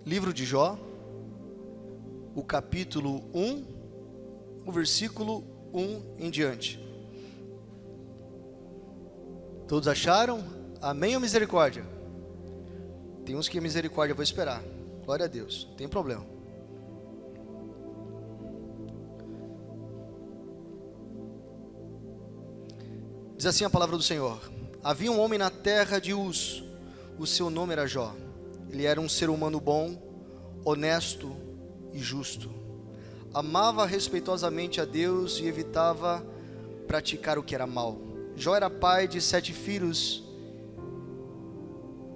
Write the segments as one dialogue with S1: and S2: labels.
S1: Livro de Jó, o capítulo 1, o versículo 1 em diante. Todos acharam? Amém ou misericórdia? Tem uns que é misericórdia, eu vou esperar. Glória a Deus, não tem problema. Diz assim a palavra do Senhor: havia um homem na terra de Uz, o seu nome era Jó. Ele era um ser humano bom, honesto e justo. Amava respeitosamente a Deus e evitava praticar o que era mal. Jó era pai de 7 filhos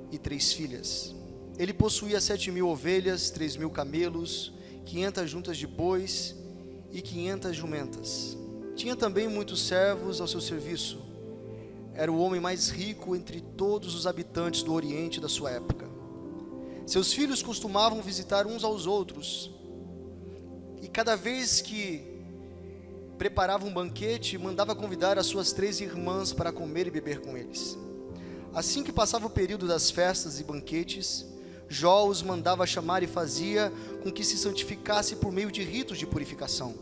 S1: e 3 filhas. Ele possuía 7.000 ovelhas, 3.000 camelos, 500 juntas de bois e 500 jumentas. Tinha também muitos servos ao seu serviço. Era o homem mais rico entre todos os habitantes do Oriente da sua época. Seus filhos costumavam visitar uns aos outros, e cada vez que preparava um banquete, mandava convidar as suas 3 irmãs para comer e beber com eles. Assim que passava o período das festas e banquetes, Jó os mandava chamar e fazia com que se santificasse por meio de ritos de purificação.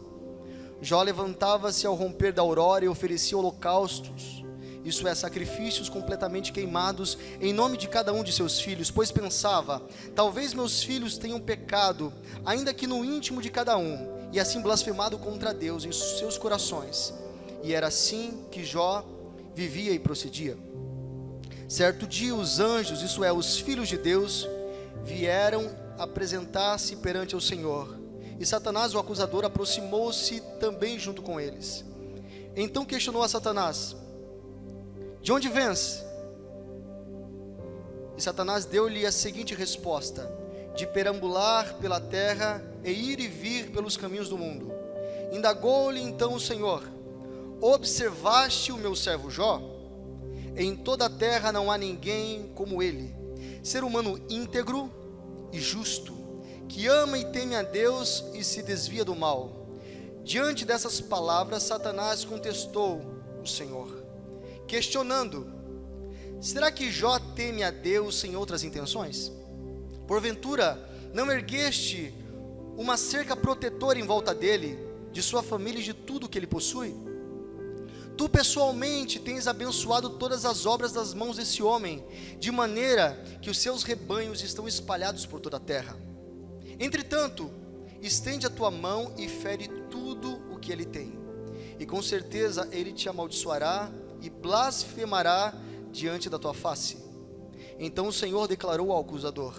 S1: Jó levantava-se ao romper da aurora e oferecia holocaustos, isso é, sacrifícios completamente queimados, em nome de cada um de seus filhos, pois pensava: talvez meus filhos tenham pecado, ainda que no íntimo de cada um, e assim blasfemado contra Deus em seus corações. E era assim que Jó vivia e procedia. Certo dia os anjos, isso é, os filhos de Deus, vieram apresentar-se perante o Senhor, e Satanás, o acusador, aproximou-se também junto com eles. Então questionou a Satanás: de onde vens? E Satanás deu-lhe a seguinte resposta: de perambular pela terra e ir e vir pelos caminhos do mundo. Indagou-lhe então o Senhor: observaste o meu servo Jó? Em toda a terra não há ninguém como ele, ser humano íntegro e justo, que ama e teme a Deus e se desvia do mal. Diante dessas palavras, Satanás contestou o Senhor, questionando: será que Jó teme a Deus sem outras intenções? Porventura, não ergueste uma cerca protetora em volta dele, de sua família e de tudo que ele possui? Tu pessoalmente tens abençoado todas as obras das mãos desse homem, de maneira que os seus rebanhos estão espalhados por toda a terra. Entretanto, estende a tua mão e fere tudo o que ele tem, e com certeza ele te amaldiçoará e blasfemará diante da tua face. Então o Senhor declarou ao acusador: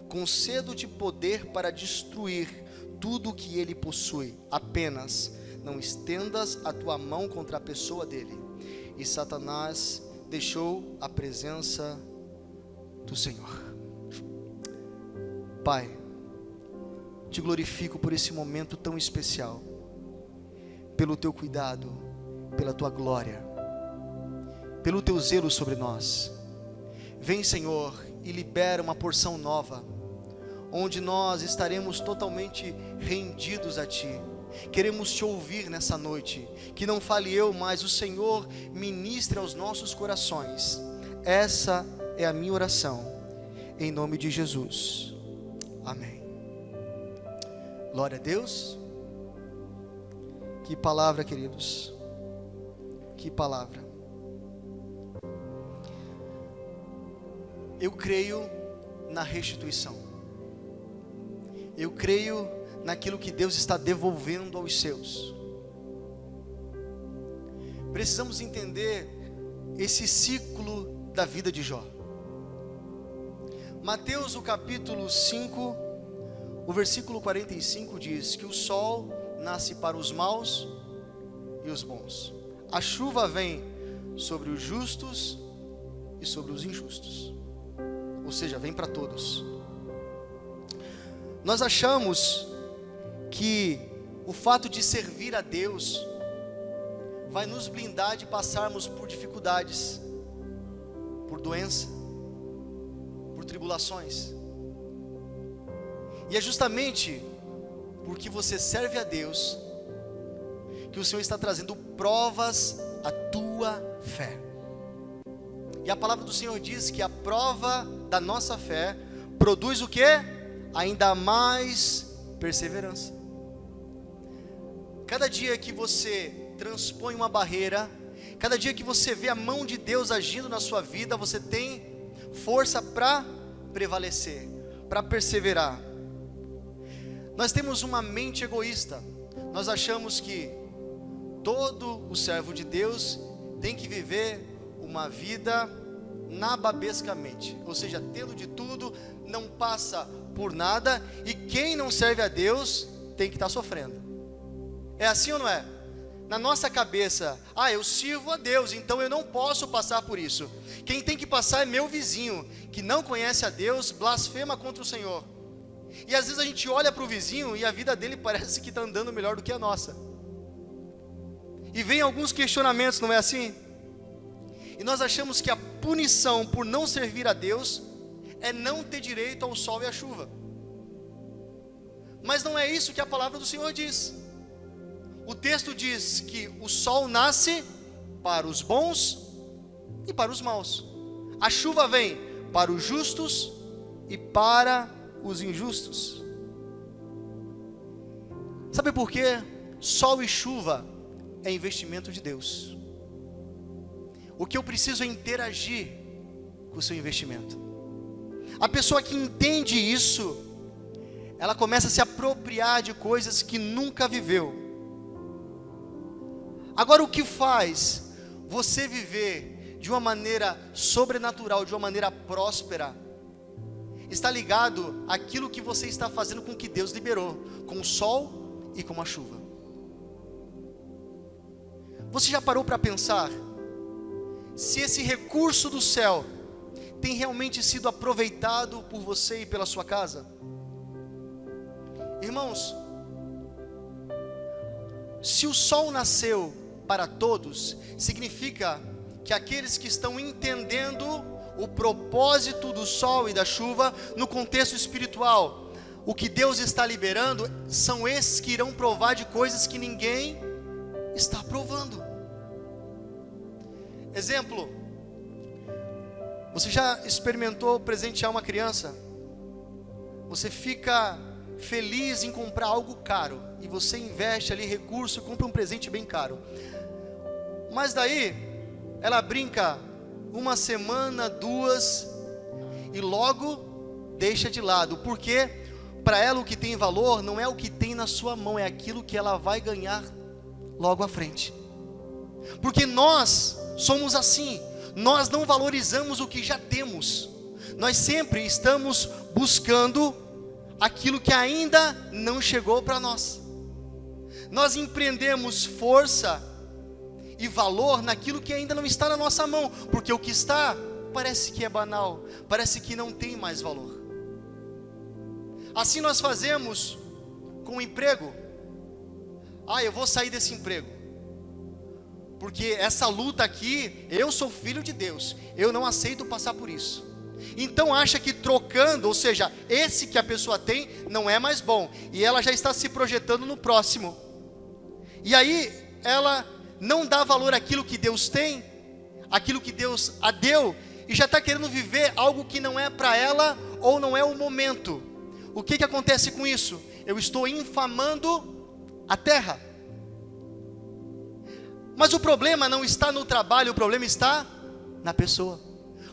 S1: concedo-te poder para destruir tudo o que ele possui, apenas não estendas a tua mão contra a pessoa dele. E Satanás deixou a presença do Senhor. Pai, te glorifico por esse momento tão especial, pelo teu cuidado, pela tua glória, pelo teu zelo sobre nós. Vem, Senhor, e libera uma porção nova, onde nós estaremos totalmente rendidos a Ti. Queremos Te ouvir nessa noite, que não fale eu, mas o Senhor ministre aos nossos corações. Essa é a minha oração, em nome de Jesus, amém. Glória a Deus. Que palavra, queridos, que palavra. Eu creio na restituição. Eu creio naquilo que Deus está devolvendo aos seus. Precisamos entender esse ciclo da vida de Jó. Mateus, o capítulo 5, o versículo 45 diz que o sol nasce para os maus e os bons. A chuva vem sobre os justos e sobre os injustos. Ou seja, vem para todos. Nós achamos que o fato de servir a Deus vai nos blindar de passarmos por dificuldades, por doença, por tribulações. E é justamente porque você serve a Deus que o Senhor está trazendo provas à tua fé. E a palavra do Senhor diz que a prova da nossa fé produz o quê? ainda mais perseverança. Cada dia que você transpõe uma barreira, cada dia que você vê a mão de Deus agindo na sua vida, você tem força para prevalecer, para perseverar. Nós temos uma mente egoísta. Nós achamos que todo o servo de Deus tem que viver uma vida nababescamente, ou seja, tendo de tudo, não passa por nada, e quem não serve a Deus tem que estar sofrendo. É assim ou não é? Na nossa cabeça, eu sirvo a Deus, então eu não posso passar por isso. Quem tem que passar é meu vizinho, que não conhece a Deus, blasfema contra o Senhor. E às vezes a gente olha para o vizinho e a vida dele parece que está andando melhor do que a nossa. E vem alguns questionamentos, não é assim? E nós achamos que a punição por não servir a Deus é não ter direito ao sol e à chuva. Mas não é isso que a palavra do Senhor diz. O texto diz que o sol nasce para os bons e para os maus. A chuva vem para os justos e para os injustos. Sabe por quê? Sol e chuva é investimento de Deus. O que eu preciso é interagir com o seu investimento. A pessoa que entende isso, ela começa a se apropriar de coisas que nunca viveu. Agora, o que faz você viver de uma maneira sobrenatural, de uma maneira próspera, está ligado àquilo que você está fazendo com o que Deus liberou, com o sol e com a chuva. Você já parou para pensar se esse recurso do céu tem realmente sido aproveitado por você e pela sua casa? Irmãos, se o sol nasceu para todos, significa que aqueles que estão entendendo o propósito do sol e da chuva no contexto espiritual, o que Deus está liberando, são esses que irão provar de coisas que ninguém está provando. Exemplo, você já experimentou presentear uma criança? Você fica feliz em comprar algo caro, e você investe ali recurso, compra um presente bem caro, mas daí ela brinca uma semana, duas, e logo deixa de lado, porque para ela o que tem valor não é o que tem na sua mão, é aquilo que ela vai ganhar logo à frente. Porque nós somos assim, nós não valorizamos o que já temos, nós sempre estamos buscando aquilo que ainda não chegou para nós. Nós empreendemos força e valor naquilo que ainda não está na nossa mão, porque o que está parece que é banal, parece que não tem mais valor. Assim nós fazemos com o emprego. Eu vou sair desse emprego, porque essa luta aqui, eu sou filho de Deus, eu não aceito passar por isso. Então acha que trocando, ou seja, esse que a pessoa tem não é mais bom, e ela já está se projetando no próximo. E aí ela não dá valor àquilo que Deus tem, aquilo que Deus a deu, e já está querendo viver algo que não é para ela, ou não é o momento. O que acontece com isso? Eu estou infamando a terra. Mas o problema não está no trabalho, o problema está na pessoa.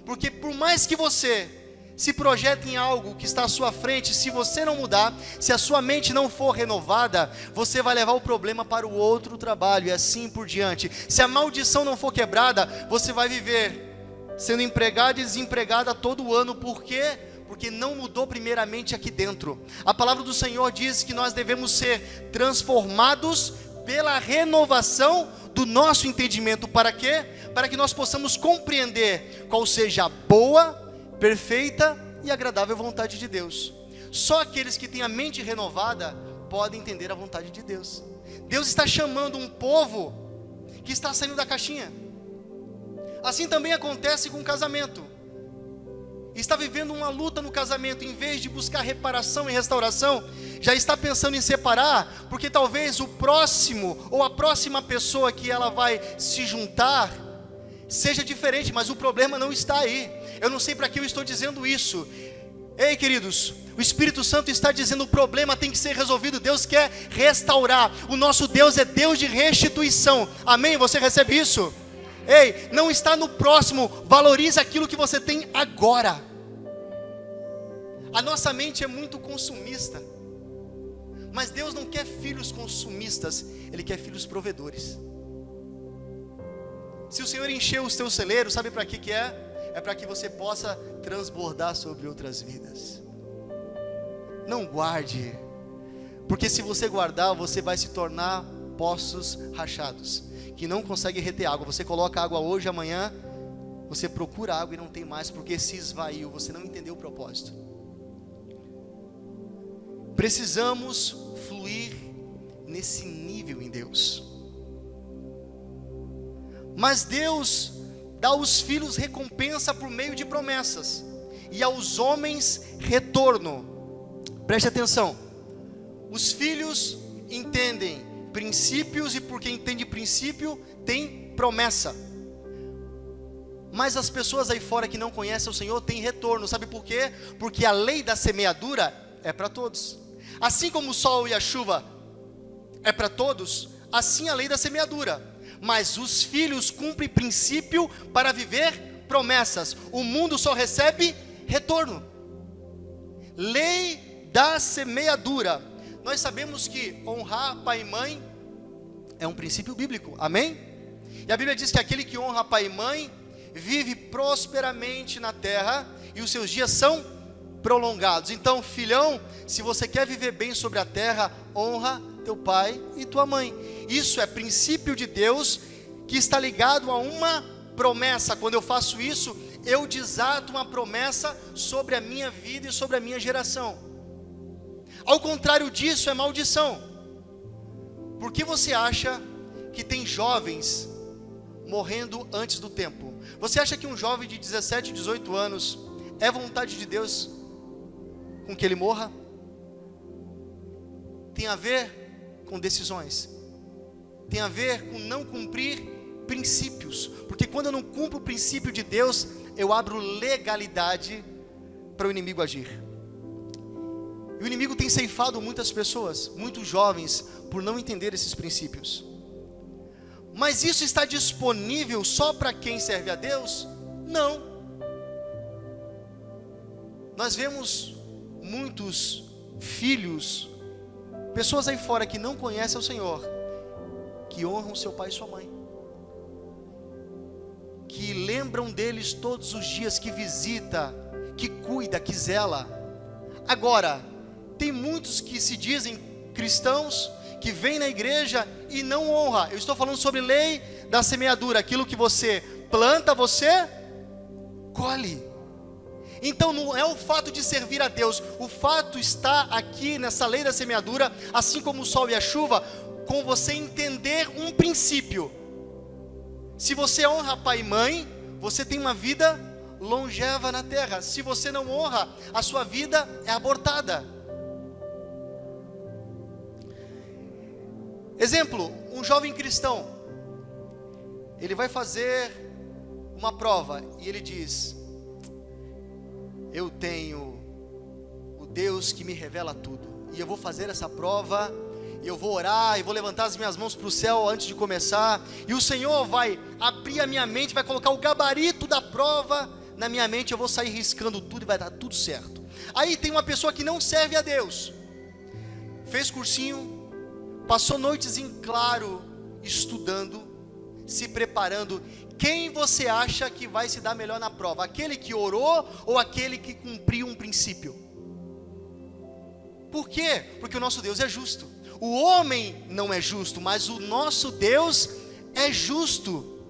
S1: Porque por mais que você se projete em algo que está à sua frente, se você não mudar, se a sua mente não for renovada, você vai levar o problema para o outro trabalho, e assim por diante. Se a maldição não for quebrada, você vai viver sendo empregado e desempregada todo ano. Por quê? Porque não mudou primeiramente aqui dentro. A palavra do Senhor diz que nós devemos ser transformados pela renovação do nosso entendimento. Para quê? Para que nós possamos compreender qual seja a boa, perfeita e agradável vontade de Deus. Só aqueles que têm a mente renovada podem entender a vontade de Deus. Deus está chamando um povo que está saindo da caixinha. Assim também acontece com o casamento. Está vivendo uma luta no casamento, em vez de buscar reparação e restauração, já está pensando em separar, porque talvez o próximo ou a próxima pessoa que ela vai se juntar seja diferente, mas o problema não está aí. Eu não sei para que eu estou dizendo isso. Ei, queridos, o Espírito Santo está dizendo: o problema tem que ser resolvido. Deus quer restaurar. O nosso Deus é Deus de restituição. Amém? Você recebe isso? Ei, não está no próximo. Valorize aquilo que você tem agora. A nossa mente é muito consumista, mas Deus não quer filhos consumistas. Ele quer filhos provedores. Se o Senhor encher os teus celeiros, sabe para que é? É para que você possa transbordar sobre outras vidas. Não guarde, porque se você guardar, você vai se tornar poços rachados, que não consegue reter água. Você coloca água hoje, amanhã você procura água e não tem mais, porque se esvaiu, você não entendeu o propósito. Precisamos fluir nesse nível em Deus. Mas Deus dá aos filhos recompensa por meio de promessas, e aos homens retorno. Preste atenção, os filhos entendem princípios, e porque entende princípio, tem promessa. Mas as pessoas aí fora que não conhecem o Senhor têm retorno. Sabe por quê? Porque a lei da semeadura é para todos. Assim como o sol e a chuva é para todos, assim a lei da semeadura. Mas os filhos cumprem princípio para viver promessas. O mundo só recebe retorno. Lei da semeadura. Nós sabemos que honrar pai e mãe é um princípio bíblico, amém? E a Bíblia diz que aquele que honra pai e mãe vive prosperamente na terra, e os seus dias são prolongados. Então, filhão, se você quer viver bem sobre a terra, honra teu pai e tua mãe. Isso é princípio de Deus, que está ligado a uma promessa. Quando eu faço isso, eu desato uma promessa sobre a minha vida e sobre a minha geração. Ao contrário disso, é maldição. Por que você acha que tem jovens morrendo antes do tempo? Você acha que um jovem de 17, 18 anos é vontade de Deus com que ele morra? Tem a ver com decisões, tem a ver com não cumprir princípios, porque quando eu não cumpro o princípio de Deus, eu abro legalidade para o inimigo agir. E o inimigo tem ceifado muitas pessoas, muitos jovens, por não entender esses princípios. Mas isso está disponível só para quem serve a Deus? Não. Nós vemos muitos filhos, pessoas aí fora que não conhecem o Senhor, que honram seu pai e sua mãe, que lembram deles todos os dias, que visita, que cuida, que zela. Agora, tem muitos que se dizem cristãos, que vêm na igreja e não honra. Eu estou falando sobre lei da semeadura. Aquilo que você planta, você colhe. Então não é o fato de servir a Deus, o fato está aqui nessa lei da semeadura, assim como o sol e a chuva, com você entender um princípio. Se você honra pai e mãe, você tem uma vida longeva na terra. Se você não honra, a sua vida é abortada. Exemplo, um jovem cristão, ele vai fazer uma prova e ele diz: eu tenho o Deus que me revela tudo, e eu vou fazer essa prova, eu vou orar, e vou levantar as minhas mãos para o céu antes de começar, e o Senhor vai abrir a minha mente, vai colocar o gabarito da prova na minha mente, eu vou sair riscando tudo e vai dar tudo certo. Aí tem uma pessoa que não serve a Deus, fez cursinho, passou noites em claro, estudando, se preparando. Quem você acha que vai se dar melhor na prova? Aquele que orou ou aquele que cumpriu um princípio? Por quê? Porque o nosso Deus é justo. O homem não é justo, mas o nosso Deus é justo.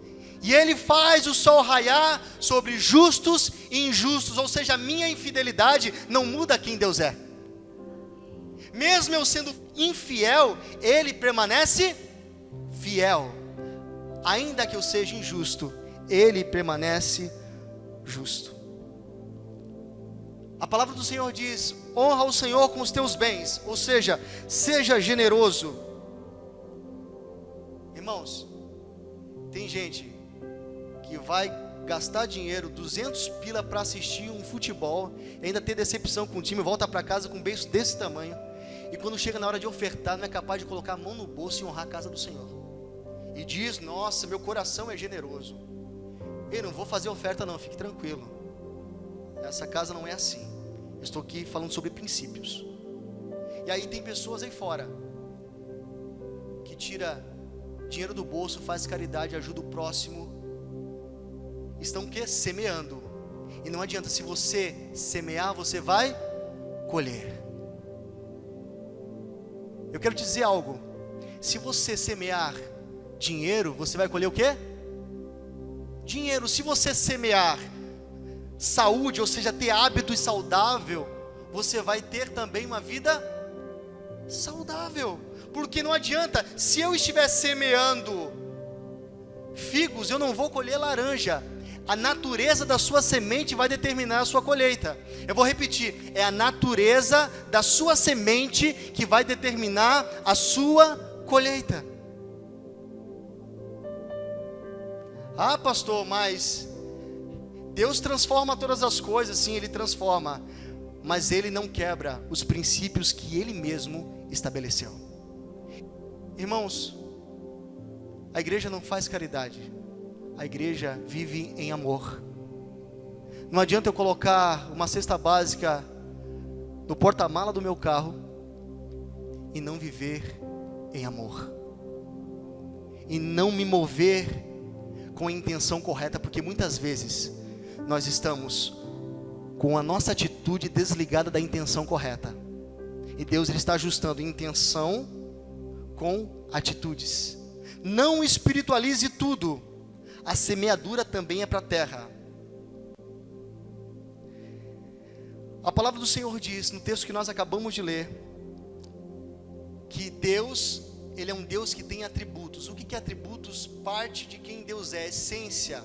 S1: E Ele faz o sol raiar sobre justos e injustos. Ou seja, a minha infidelidade não muda quem Deus é. Mesmo eu sendo infiel, Ele permanece fiel. Ainda que eu seja injusto, Ele permanece justo. A palavra do Senhor diz: honra o Senhor com os teus bens, ou seja, seja generoso. Irmãos, tem gente que vai gastar dinheiro, 200 pila para assistir um futebol, e ainda ter decepção com o time, volta para casa com um beijo desse tamanho, e quando chega na hora de ofertar, não é capaz de colocar a mão no bolso e honrar a casa do Senhor, e diz: nossa, meu coração é generoso, eu não vou fazer oferta não, fique tranquilo, essa casa não é assim, eu estou aqui falando sobre princípios. E aí tem pessoas aí fora, que tira dinheiro do bolso, faz caridade, ajuda o próximo, estão o quê? Semeando. E não adianta, se você semear, você vai colher. Eu quero te dizer algo: se você semear dinheiro, você vai colher o quê? Dinheiro. Se você semear saúde, ou seja, ter hábitos saudáveis, você vai ter também uma vida saudável. Porque não adianta, se eu estiver semeando figos, eu não vou colher laranja. A natureza da sua semente vai determinar a sua colheita. Eu vou repetir, é a natureza da sua semente que vai determinar a sua colheita. Ah, pastor, mas Deus transforma todas as coisas. Sim, Ele transforma, mas Ele não quebra os princípios que Ele mesmo estabeleceu. Irmãos, a igreja não faz caridade, a igreja vive em amor. Não adianta eu colocar uma cesta básica no porta-mala do meu carro e não viver em amor, e não me mover com a intenção correta, porque muitas vezes nós estamos com a nossa atitude desligada da intenção correta, e Deus ele está ajustando intenção com atitudes. Não espiritualize tudo. A semeadura também é para a terra. A palavra do Senhor diz, no texto que nós acabamos de ler, que Deus, Ele é um Deus que tem atributos. O que é atributos? Parte de quem Deus é, essência.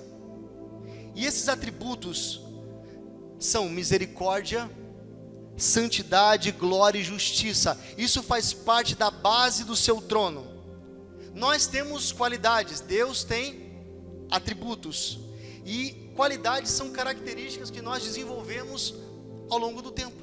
S1: E esses atributos são misericórdia, santidade, glória e justiça. Isso faz parte da base do seu trono. Nós temos qualidades, Deus tem atributos, e qualidades são características que nós desenvolvemos ao longo do tempo.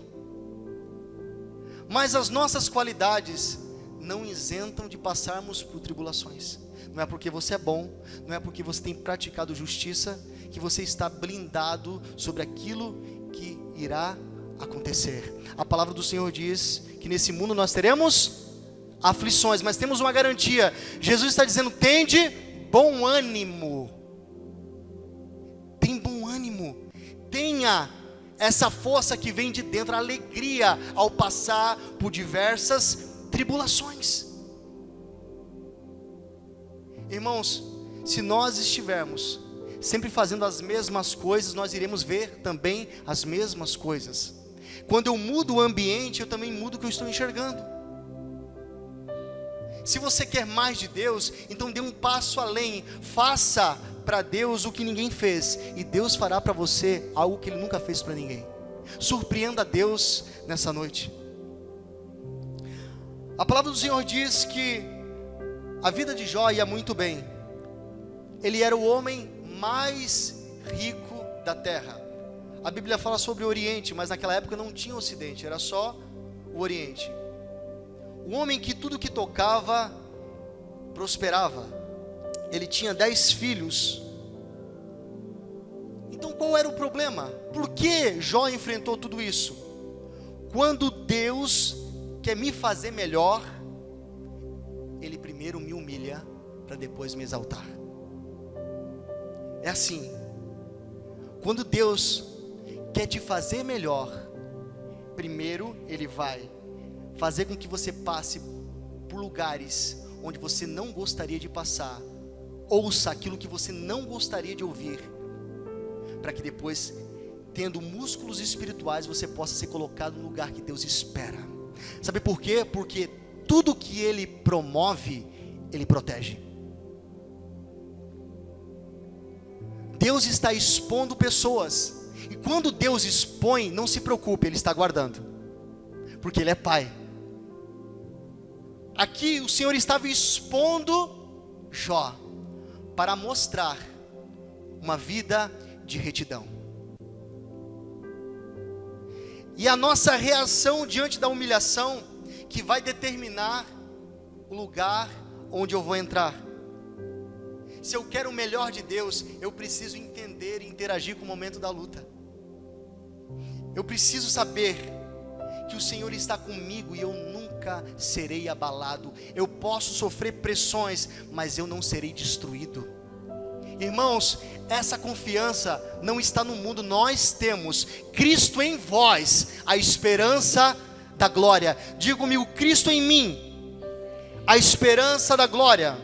S1: Mas as nossas qualidades não isentam de passarmos por tribulações. Não é porque você é bom, não é porque você tem praticado justiça, que você está blindado sobre aquilo que irá acontecer. A palavra do Senhor diz que nesse mundo nós teremos aflições, mas temos uma garantia. Jesus está dizendo: tende bom ânimo. Tem bom ânimo. Tenha essa força que vem de dentro, a alegria ao passar por diversas tribulações. Irmãos, se nós estivermos sempre fazendo as mesmas coisas, nós iremos ver também as mesmas coisas. Quando eu mudo o ambiente, eu também mudo o que eu estou enxergando. Se você quer mais de Deus, então dê um passo além. Faça para Deus o que ninguém fez, e Deus fará para você algo que Ele nunca fez para ninguém. Surpreenda Deus nessa noite. A palavra do Senhor diz que a vida de Jó ia muito bem. Ele era o homem mais rico da terra. A Bíblia fala sobre o Oriente, mas naquela época não tinha Ocidente, era só o Oriente. O homem que tudo que tocava prosperava. Ele tinha 10 filhos. Então qual era o problema? Por que Jó enfrentou tudo isso? Quando Deus quer me fazer melhor, Ele primeiro me humilha para depois me exaltar. É assim. Quando Deus quer te fazer melhor, primeiro Ele vai fazer com que você passe por lugares onde você não gostaria de passar. Ouça aquilo que você não gostaria de ouvir, para que depois, tendo músculos espirituais, você possa ser colocado no lugar que Deus espera. Sabe por quê? Porque tudo que Ele promove, Ele protege. Deus está expondo pessoas, e quando Deus expõe, não se preocupe, Ele está guardando, porque Ele é Pai. Aqui o Senhor estava expondo Jó, para mostrar uma vida de retidão. E a nossa reação diante da humilhação que vai determinar o lugar onde eu vou entrar. Se eu quero o melhor de Deus, eu preciso entender e interagir com o momento da luta. Eu preciso saber que o Senhor está comigo e eu nunca serei abalado. Eu posso sofrer pressões, mas eu não serei destruído. Irmãos, essa confiança não está no mundo. Nós temos Cristo em vós, a esperança da glória. Diga comigo: Cristo em mim, a esperança da glória.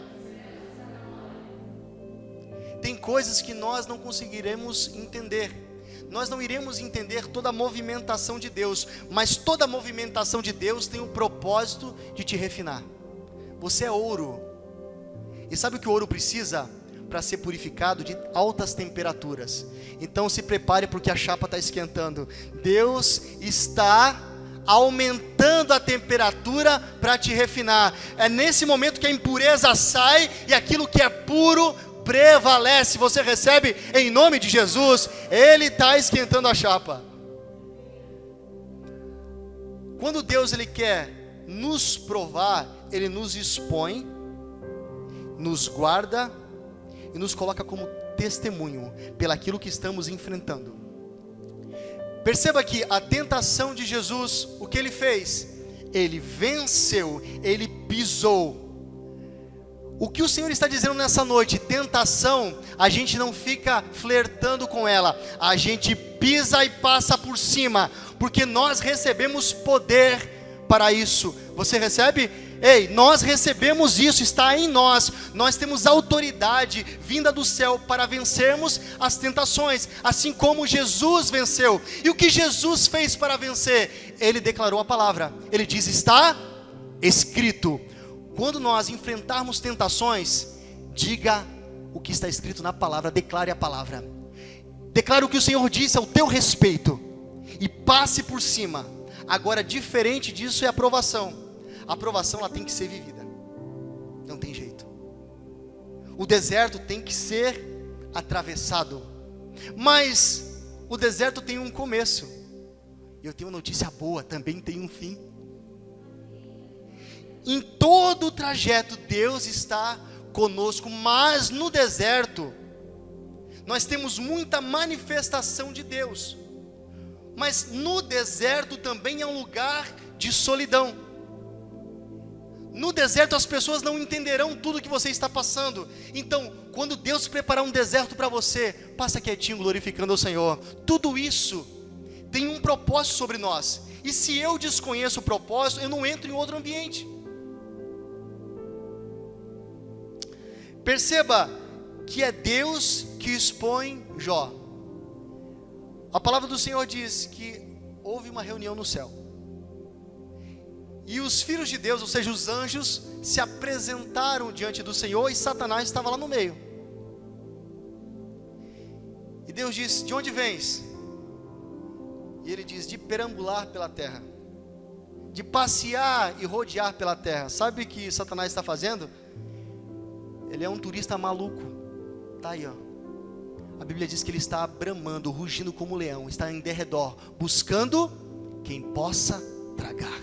S1: Tem coisas que nós não conseguiremos entender. Nós não iremos entender toda a movimentação de Deus, mas toda a movimentação de Deus tem o propósito de te refinar. Você é ouro. E sabe o que o ouro precisa para ser purificado? De altas temperaturas. Então se prepare, porque a chapa está esquentando. Deus está aumentando a temperatura para te refinar. É nesse momento que a impureza sai e aquilo que é puro prevalece. Você recebe em nome de Jesus. Ele está esquentando a chapa. Quando Deus ele quer nos provar, Ele nos expõe, nos guarda e nos coloca como testemunho pelaquilo que estamos enfrentando. Perceba que a tentação de Jesus, o que Ele fez? Ele venceu, Ele pisou. O que o Senhor está dizendo nessa noite? Tentação, a gente não fica flertando com ela, a gente pisa e passa por cima, porque nós recebemos poder para isso. Você recebe? Ei, nós recebemos isso, está em nós. Nós temos autoridade vinda do céu para vencermos as tentações, assim como Jesus venceu. E o que Jesus fez para vencer? Ele declarou a palavra. Ele diz: está escrito. Quando nós enfrentarmos tentações, diga o que está escrito na palavra, declare a palavra. Declare o que o Senhor disse ao teu respeito e passe por cima. Agora, diferente disso é a aprovação. A aprovação ela tem que ser vivida. Não tem jeito. O deserto tem que ser atravessado. Mas o deserto tem um começo. E eu tenho uma notícia boa, também tem um fim. Em todo o trajeto Deus está conosco, mas no deserto nós temos muita manifestação de Deus. Mas no deserto também é um lugar de solidão. No deserto as pessoas não entenderão tudo que você está passando. Então, quando Deus preparar um deserto para você, passa quietinho glorificando ao Senhor. Tudo isso tem um propósito sobre nós. E se eu desconheço o propósito, eu não entro em outro ambiente. Perceba que é Deus que expõe Jó. A palavra do Senhor diz que houve uma reunião no céu. E os filhos de Deus, ou seja, os anjos, se apresentaram diante do Senhor e Satanás estava lá no meio. E Deus diz: de onde vens? E ele diz: de perambular pela terra, de passear e rodear pela terra. Sabe o que Satanás está fazendo? Ele é um turista maluco. Está aí, ó. A Bíblia diz que ele está bramando, rugindo como leão, está em derredor, buscando quem possa tragar.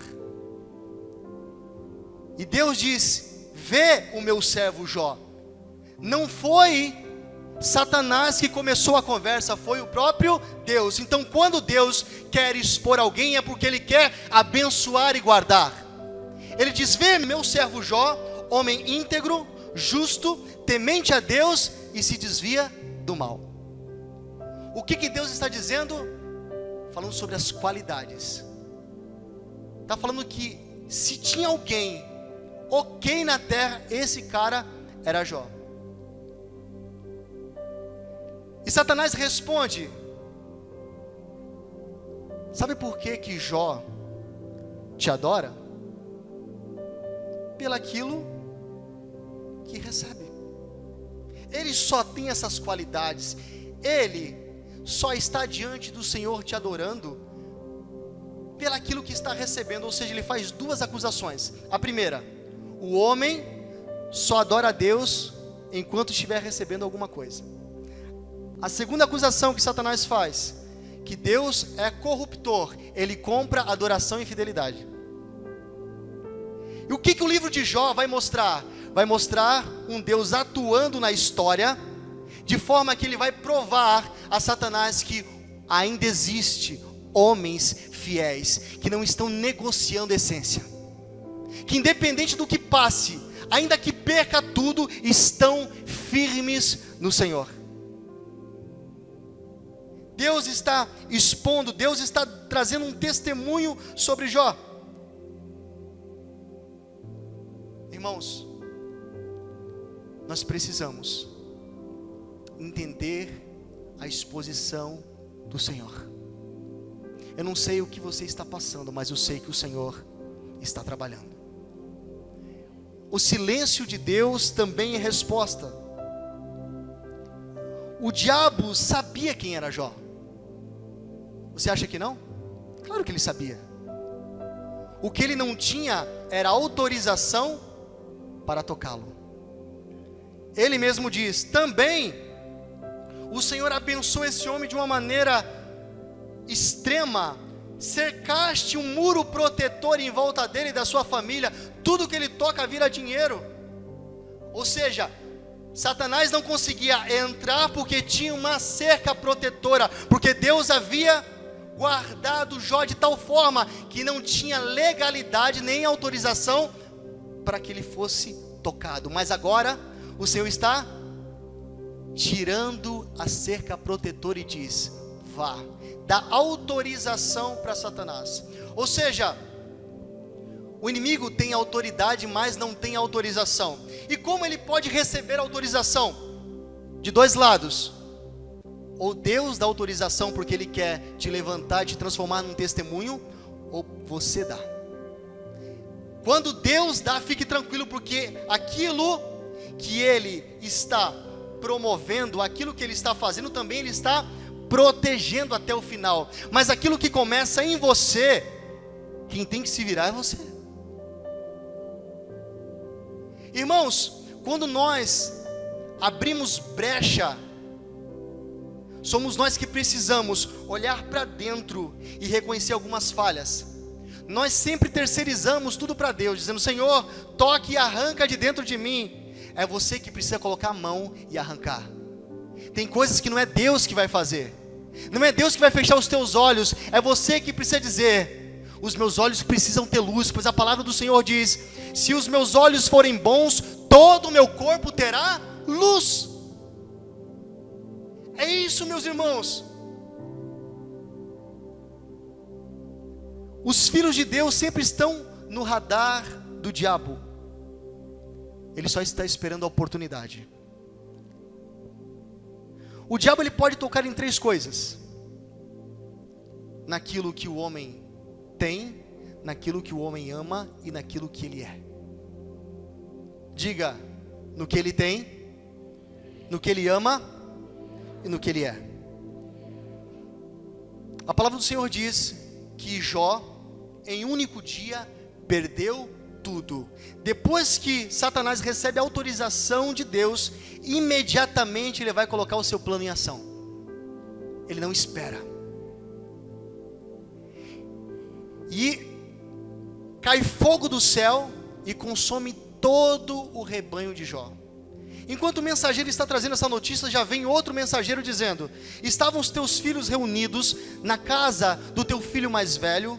S1: E Deus diz: vê o meu servo Jó. Não foi Satanás que começou a conversa, foi o próprio Deus. Então quando Deus quer expor alguém, é porque Ele quer abençoar e guardar. Ele diz: vê meu servo Jó, homem íntegro, justo, temente a Deus e se desvia do mal. O que Deus está dizendo? Falando sobre as qualidades. Está falando que se tinha alguém ok na terra, esse cara era Jó. E Satanás responde: sabe por que Jó te adora? Pelaquilo que recebe. Ele só tem essas qualidades. Ele só está diante do Senhor te adorando pelaquilo que está recebendo. Ou seja, ele faz duas acusações. A primeira: o homem só adora a Deus enquanto estiver recebendo alguma coisa. A segunda acusação que Satanás faz, que Deus é corruptor, ele compra adoração e fidelidade. E o que o livro de Jó vai mostrar? Vai mostrar um Deus atuando na história, de forma que ele vai provar a Satanás que ainda existe homens fiéis, que não estão negociando a essência, que independente do que passe, ainda que perca tudo, estão firmes no Senhor. Deus está expondo, Deus está trazendo um testemunho sobre Jó. Irmãos, nós precisamos entender a exposição do Senhor. Eu não sei o que você está passando, mas eu sei que o Senhor está trabalhando. O silêncio de Deus também é resposta. O diabo sabia quem era Jó. Você acha que não? Claro que ele sabia. O que ele não tinha era autorização para tocá-lo. Ele mesmo diz: também o Senhor abençoou esse homem de uma maneira extrema, cercaste um muro protetor em volta dele e da sua família, tudo que ele toca vira dinheiro. Ou seja, Satanás não conseguia entrar porque tinha uma cerca protetora, porque Deus havia guardado Jó de tal forma que não tinha legalidade nem autorização para que ele fosse tocado. Mas agora o Senhor está tirando a cerca protetora e diz: vá, dá autorização para Satanás. Ou seja, o inimigo tem autoridade, mas não tem autorização. E como ele pode receber autorização? De dois lados. Ou Deus dá autorização porque ele quer te levantar e te transformar num testemunho, ou você dá. Quando Deus dá, fique tranquilo, porque aquilo que ele está promovendo, aquilo que ele está fazendo, também ele está protegendo até o final. Mas aquilo que começa em você, quem tem que se virar é você. Irmãos, quando nós abrimos brecha, somos nós que precisamos olhar para dentro e reconhecer algumas falhas. Nós sempre terceirizamos tudo para Deus, dizendo: Senhor, toque e arranca de dentro de mim. É você que precisa colocar a mão e arrancar. Tem coisas que não é Deus que vai fazer, não é Deus que vai fechar os teus olhos, é você que precisa dizer: os meus olhos precisam ter luz, pois a palavra do Senhor diz: se os meus olhos forem bons, todo o meu corpo terá luz. É isso, meus irmãos. Os filhos de Deus sempre estão no radar do diabo. Ele só está esperando a oportunidade. O diabo ele pode tocar em três coisas: naquilo que o homem tem, naquilo que o homem ama e naquilo que ele é. Diga: no que ele tem, no que ele ama e no que ele é. A palavra do Senhor diz que Jó, em um único dia, perdeu tudo. Depois que Satanás recebe a autorização de Deus, imediatamente ele vai colocar o seu plano em ação. Ele não espera. E cai fogo do céu e consome todo o rebanho de Jó. Enquanto o mensageiro está trazendo essa notícia, já vem outro mensageiro dizendo: estavam os teus filhos reunidos na casa do teu filho mais velho,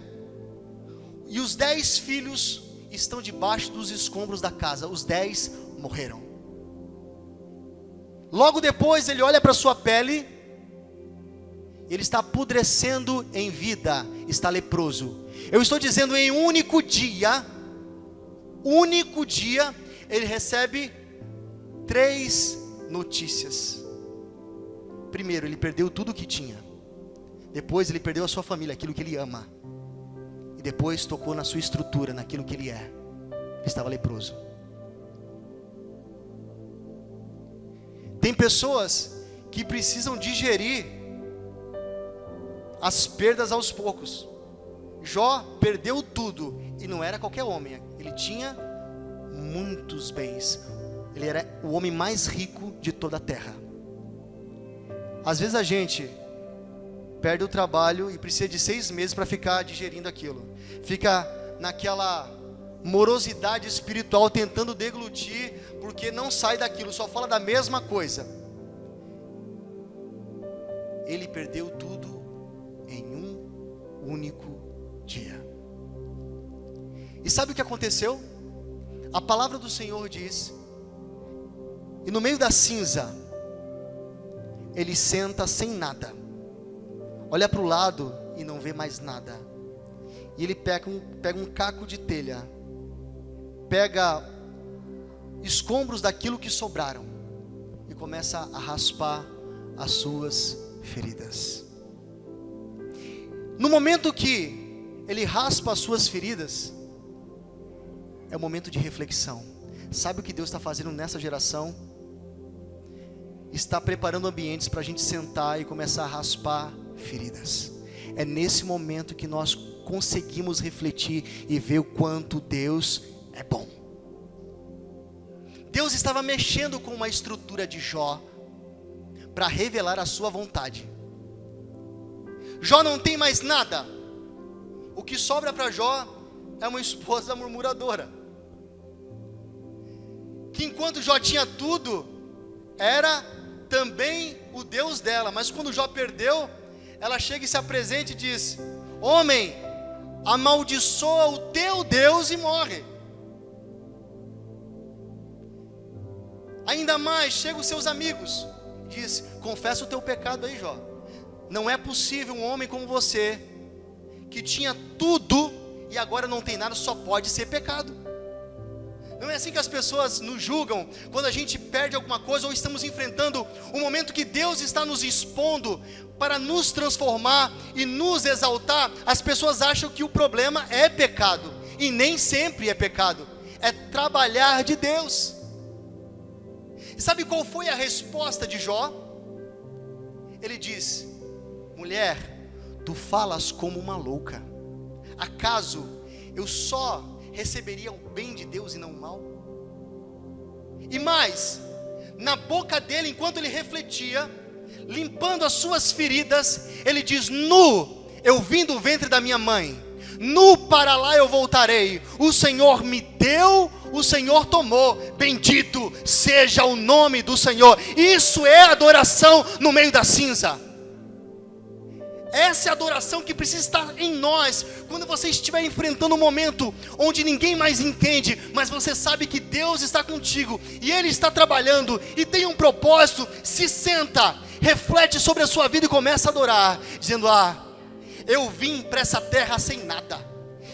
S1: e os 10 filhos estão debaixo dos escombros da casa. Os 10 morreram. Logo depois ele olha para sua pele, ele está apodrecendo em vida, está leproso. Eu estou dizendo, em um único dia, ele recebe 3 notícias. Primeiro, ele perdeu tudo o que tinha. Depois ele perdeu a sua família, aquilo que ele ama. E depois tocou na sua estrutura, naquilo que ele é. Ele estava leproso. Tem pessoas que precisam digerir as perdas aos poucos. Jó perdeu tudo, e não era qualquer homem. Ele tinha muitos bens. Ele era o homem mais rico de toda a terra. Às vezes a gente perde o trabalho e precisa de 6 meses para ficar digerindo aquilo. Fica naquela morosidade espiritual tentando deglutir, porque não sai daquilo, só fala da mesma coisa. Ele perdeu tudo em um único dia. E sabe o que aconteceu? A palavra do Senhor diz, e no meio da cinza, ele senta sem nada, olha para o lado e não vê mais nada, e ele pega um caco de telha, pega escombros daquilo que sobraram, e começa a raspar as suas feridas. No momento que ele raspa as suas feridas, é o momento de reflexão. Sabe o que Deus está fazendo nessa geração? Está preparando ambientes para a gente sentar e começar a raspar feridas. É nesse momento que nós conseguimos refletir e ver o quanto Deus é bom. Deus estava mexendo com uma estrutura de Jó para revelar a sua vontade. Jó não tem mais nada. O que sobra para Jó é uma esposa murmuradora, que enquanto Jó tinha tudo, era também o Deus dela. Mas quando Jó perdeu, ela chega e se apresenta e diz: homem, amaldiçoa o teu Deus e morre. Ainda mais, chegam os seus amigos, diz: confessa o teu pecado aí, Jó. Não é possível um homem como você, que tinha tudo e agora não tem nada, só pode ser pecado. Não é assim que as pessoas nos julgam quando a gente perde alguma coisa ou estamos enfrentando um momento que Deus está nos expondo para nos transformar e nos exaltar. As pessoas acham que o problema é pecado, e nem sempre é pecado, é trabalhar de Deus. E sabe qual foi a resposta de Jó? Ele diz: mulher, tu falas como uma louca. Acaso eu só receberia o bem de Deus e não o mal? E mais, na boca dele, enquanto ele refletia, limpando as suas feridas, ele diz: nu eu vim do ventre da minha mãe, nu para lá eu voltarei. O Senhor me deu, o Senhor tomou, bendito seja o nome do Senhor. Isso é adoração no meio da cinza. Essa é a adoração que precisa estar em nós, quando você estiver enfrentando um momento onde ninguém mais entende, mas você sabe que Deus está contigo, e Ele está trabalhando, e tem um propósito. Se senta, reflete sobre a sua vida e começa a adorar, dizendo: ah, eu vim para essa terra sem nada,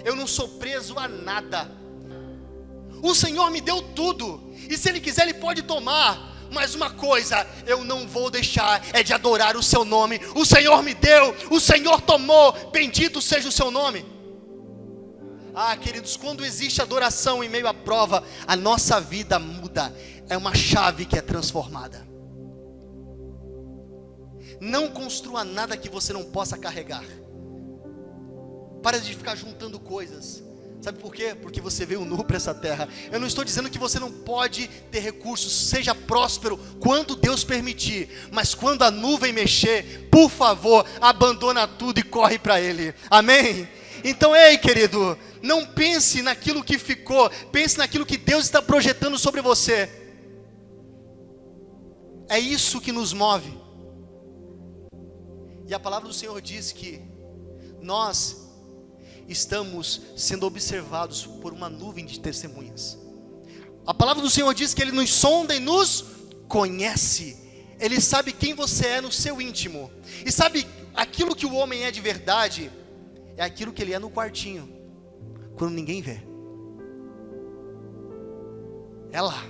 S1: eu não sou preso a nada, o Senhor me deu tudo, e se Ele quiser Ele pode tomar. Mas uma coisa eu não vou deixar, é de adorar o seu nome. O Senhor me deu, o Senhor tomou, bendito seja o seu nome. Ah, queridos, quando existe adoração em meio à prova, a nossa vida muda, é uma chave que é transformada. Não construa nada que você não possa carregar. Para de ficar juntando coisas. Sabe por quê? Porque você veio nu para essa terra. Eu não estou dizendo que você não pode ter recursos, seja próspero quando Deus permitir, mas quando a nuvem mexer, por favor, abandona tudo e corre para Ele. Amém? Então, ei, querido, não pense naquilo que ficou, pense naquilo que Deus está projetando sobre você. É isso que nos move. E a palavra do Senhor diz que nós estamos sendo observados por uma nuvem de testemunhas. A palavra do Senhor diz que Ele nos sonda e nos conhece. Ele sabe quem você é no seu íntimo. E sabe, aquilo que o homem é de verdade é aquilo que ele é no quartinho, quando ninguém vê. É lá.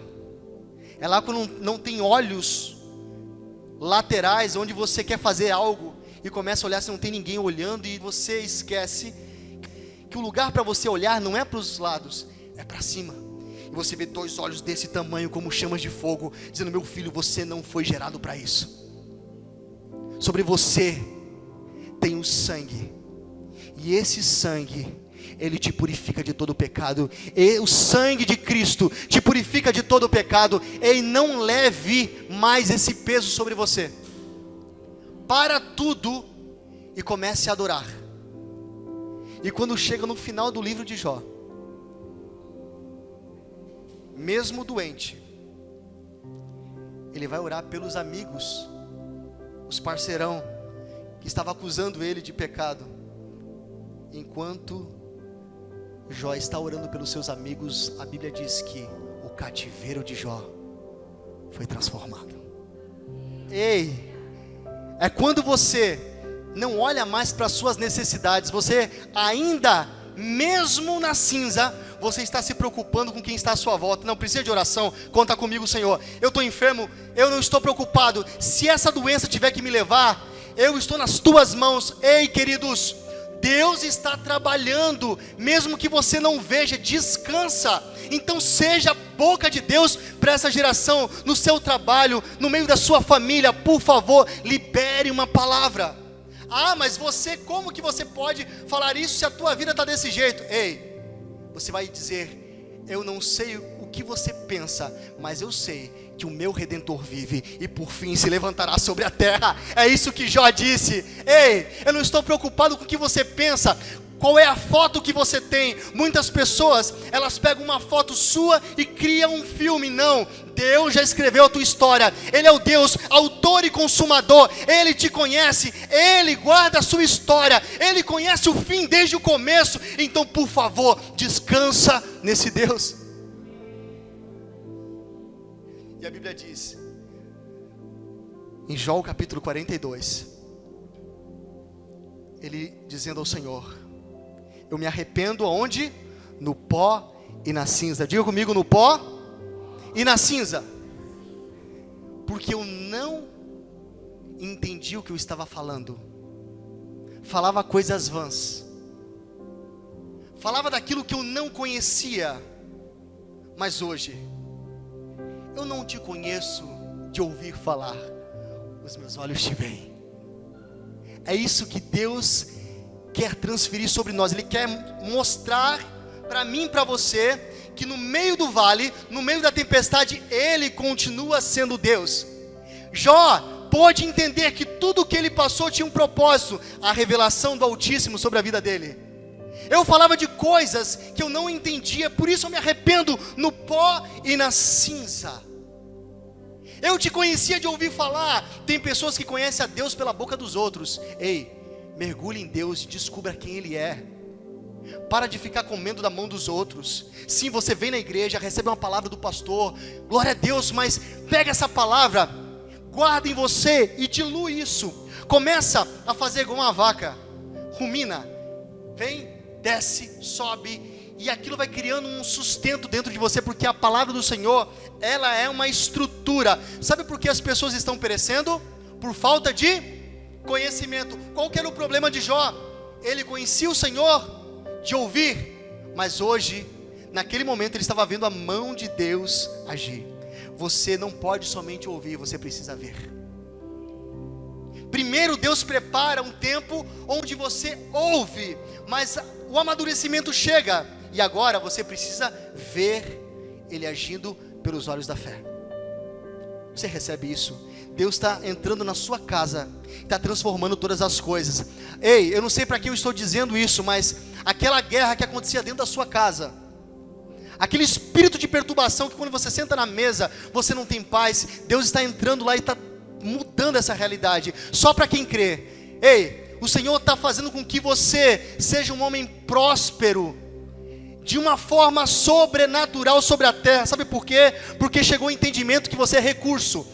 S1: É lá quando não tem olhos laterais, onde você quer fazer algo e começa a olhar se não tem ninguém olhando, e você esquece que o lugar para você olhar não é para os lados, é para cima. E você vê 2 olhos desse tamanho como chamas de fogo, dizendo: meu filho, você não foi gerado para isso. Sobre você tem o sangue, e esse sangue, ele te purifica de todo o pecado. E o sangue de Cristo te purifica de todo o pecado. E não leve mais esse peso sobre você. para tudo e comece a adorar. E quando chega no final do livro de Jó, mesmo doente, ele vai orar pelos amigos, os parceirão, que estavam acusando ele de pecado. Enquanto Jó está orando pelos seus amigos, a Bíblia diz que o cativeiro de Jó foi transformado. Ei, é quando você não olha mais para as suas necessidades, você ainda, mesmo na cinza, você está se preocupando com quem está à sua volta. Não precisa de oração, conta comigo, Senhor. Eu estou enfermo, eu não estou preocupado. Se essa doença tiver que me levar, eu estou nas tuas mãos. Ei, queridos, Deus está trabalhando, mesmo que você não veja, descansa. Então seja a boca de Deus para essa geração, no seu trabalho, no meio da sua família. Por favor, libere uma palavra. Ah, mas você, como que você pode falar isso se a tua vida está desse jeito? Ei, você vai dizer, eu não sei o que você pensa, mas eu sei que o meu Redentor vive e por fim se levantará sobre a terra. É isso que Jó disse. Ei, eu não estou preocupado com o que você pensa. Qual é a foto que você tem? Muitas pessoas, elas pegam uma foto sua e criam um filme. Não, Deus já escreveu a tua história. Ele é o Deus, autor e consumador. Ele te conhece, Ele guarda a sua história. Ele conhece o fim desde o começo. Então, por favor, descansa nesse Deus. E a Bíblia diz, em Jó capítulo 42, ele dizendo ao Senhor, eu me arrependo aonde? No pó e na cinza. Diga comigo, no pó e na cinza. Porque eu não entendi o que eu estava falando. Falava coisas vãs. Falava daquilo que eu não conhecia. Mas hoje, eu não te conheço de ouvir falar. Os meus olhos te veem. É isso que Deus quer transferir sobre nós. Ele quer mostrar para mim e para você que no meio do vale, no meio da tempestade, Ele continua sendo Deus. Jó pôde entender que tudo o que ele passou tinha um propósito, a revelação do Altíssimo sobre a vida dele. Eu falava de coisas que eu não entendia, por isso eu me arrependo no pó e na cinza. Eu te conhecia de ouvir falar. Tem pessoas que conhecem a Deus pela boca dos outros. Ei, mergulhe em Deus e descubra quem Ele é. Para de ficar comendo da mão dos outros. Sim, você vem na igreja, recebe uma palavra do pastor, glória a Deus, mas pega essa palavra, guarda em você e dilui isso. Começa a fazer igual uma vaca, rumina, vem, desce, sobe, e aquilo vai criando um sustento dentro de você, porque a palavra do Senhor, ela é uma estrutura. Sabe por que as pessoas estão perecendo? Por falta de conhecimento. Qual que era o problema de Jó? Ele conhecia o Senhor de ouvir, mas hoje, naquele momento, ele estava vendo a mão de Deus agir. Você não pode somente ouvir, você precisa ver. Primeiro Deus prepara um tempo onde você ouve, mas o amadurecimento chega, e agora você precisa ver Ele agindo pelos olhos da fé. Você recebe isso? Deus está entrando na sua casa, está transformando todas as coisas. Ei, eu não sei para quem eu estou dizendo isso, mas aquela guerra que acontecia dentro da sua casa, aquele espírito de perturbação que quando você senta na mesa, você não tem paz, Deus está entrando lá e está mudando essa realidade, só para quem crê. Ei, o Senhor está fazendo com que você seja um homem próspero, de uma forma sobrenatural sobre a terra. Sabe por quê? Porque chegou o entendimento que você é recurso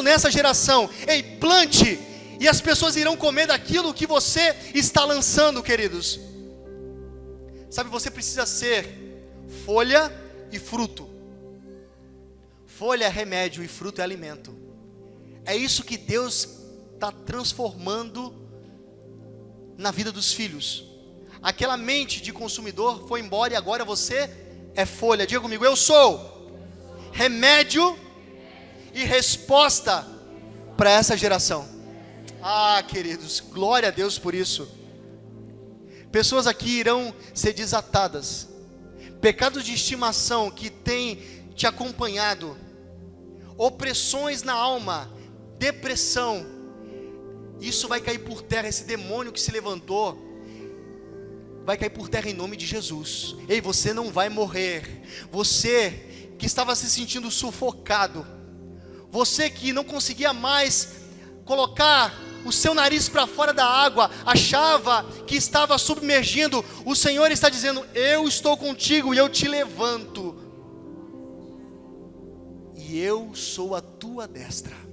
S1: nessa geração. Ei, plante, e as pessoas irão comer daquilo que você está lançando, queridos. Sabe, você precisa ser folha e fruto. Folha é remédio e fruto é alimento. É isso que Deus está transformando na vida dos filhos. Aquela mente de consumidor foi embora e agora você é folha. Diga comigo, eu sou remédio e resposta para essa geração. Ah, queridos, glória a Deus por isso. Pessoas aqui irão ser desatadas. Pecados de estimação que têm te acompanhado, opressões na alma, depressão, Isso vai cair por terra, esse demônio que se levantou vai cair por terra em nome de Jesus. Ei, você não vai morrer. Você que estava se sentindo sufocado, você que não conseguia mais colocar o seu nariz para fora da água, achava que estava submergindo, o Senhor está dizendo: eu estou contigo e eu te levanto, e eu sou a tua destra.